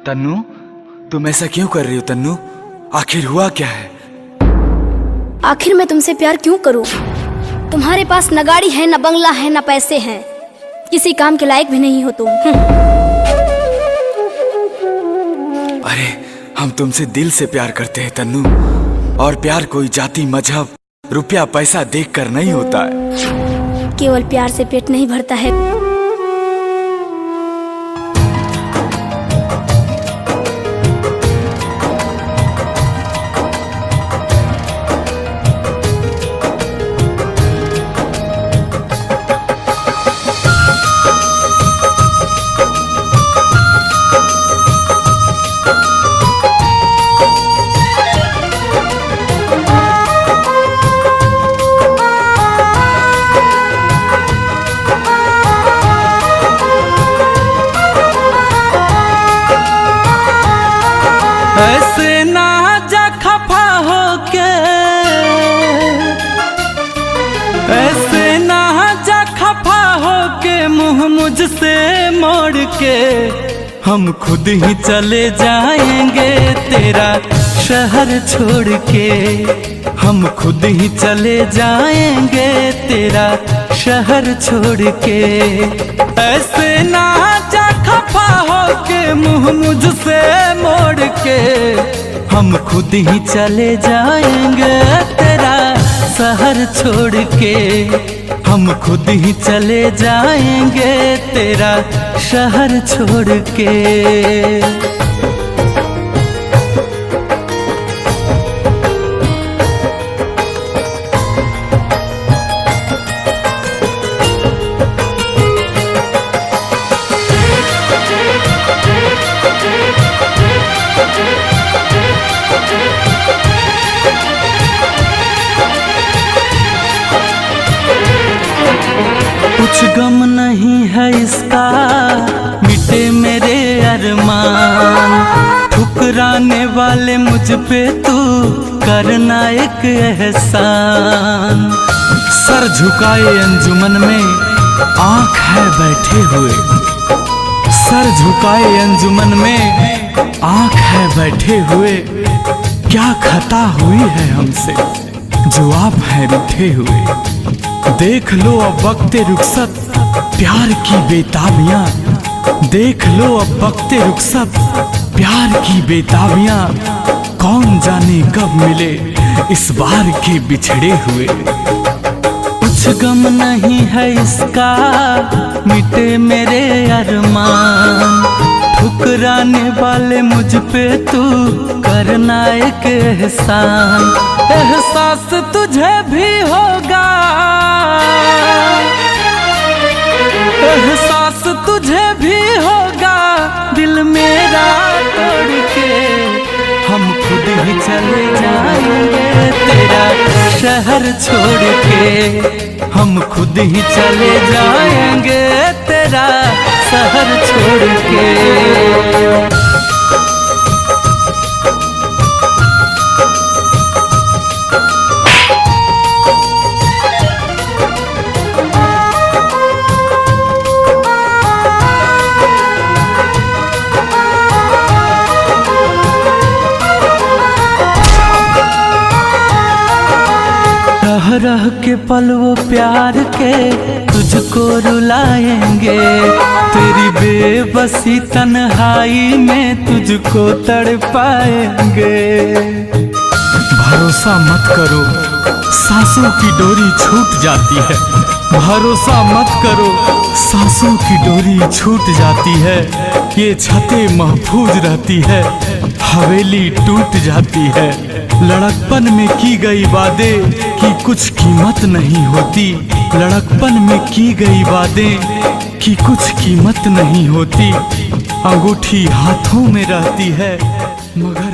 तन्नू, तुम ऐसा क्यों कर रही हो तन्नू? आखिर हुआ क्या है? आखिर मैं तुमसे प्यार क्यों करूं? तुम्हारे पास न गाड़ी है, न बंगला है, न पैसे हैं। किसी काम के लायक भी नहीं हो तुम। अरे हम तुमसे दिल से प्यार करते हैं तन्नू, और प्यार कोई जाति, मजहब, रुपया पैसा देखकर नहीं होता है। केवल प्यार से पेट नहीं भरता है। ऐसे ना जा खफा होके, ऐसे ना जा खफा होके, मुँह मुझसे मोड़ के हम खुद ही चले जाएंगे तेरा शहर छोड़ के। हम खुद ही चले जाएंगे तेरा शहर छोड़ के। ऐसे ना जा खफा होके, मुँह मुझसे मोड़ के हम खुद ही चले जाएंगे तेरा शहर छोड़ के। हम खुद ही चले जाएंगे तेरा शहर छोड़ के। कुछ गम नहीं है इसका, मिटे मेरे अरमान। ठुकराने वाले मुझ पे तू करना एक एहसान। सर झुकाए अंजुमन में आँख है बैठे हुए, सर झुकाए अंजुमन में आँख है बैठे हुए। क्या खता हुई है हमसे जो आप हैं रूठे हुए? देख लो अब वक्ते रुखसत प्यार की बेताबियां, देख लो अब वक्ते रुखसत प्यार की बेताबियां। कौन जाने कब मिले इस बार के बिछड़े हुए। कुछ गम नहीं है इसका, मिटे मेरे अरमान। ठुकराने वाले मुझ पे तू करना एक एहसान। एहसास तुझे भी होगा, एहसास तुझे भी होगा, दिल मेरा तोड़ के हम खुद ही चले जाएंगे तेरा शहर छोड़ के। हम खुद ही चले जाएंगे तेरा शहर छोड़ के। रह के पल वो प्यार के तुझको रुलाएंगे। तेरी बेबसी तन्हाई में तुझको तड़पाएंगे। भरोसा मत करो, सांसों की डोरी छूट जाती है। भरोसा मत करो, सांसों की डोरी छूट जाती है। ये छतें महफूज रहती है, हवेली टूट जाती है। लड़कपन में की गई वादें की कुछ कीमत नहीं होती। लड़कपन में की गई वादें की कुछ कीमत नहीं होती। अंगूठी हाथों में रहती है मगर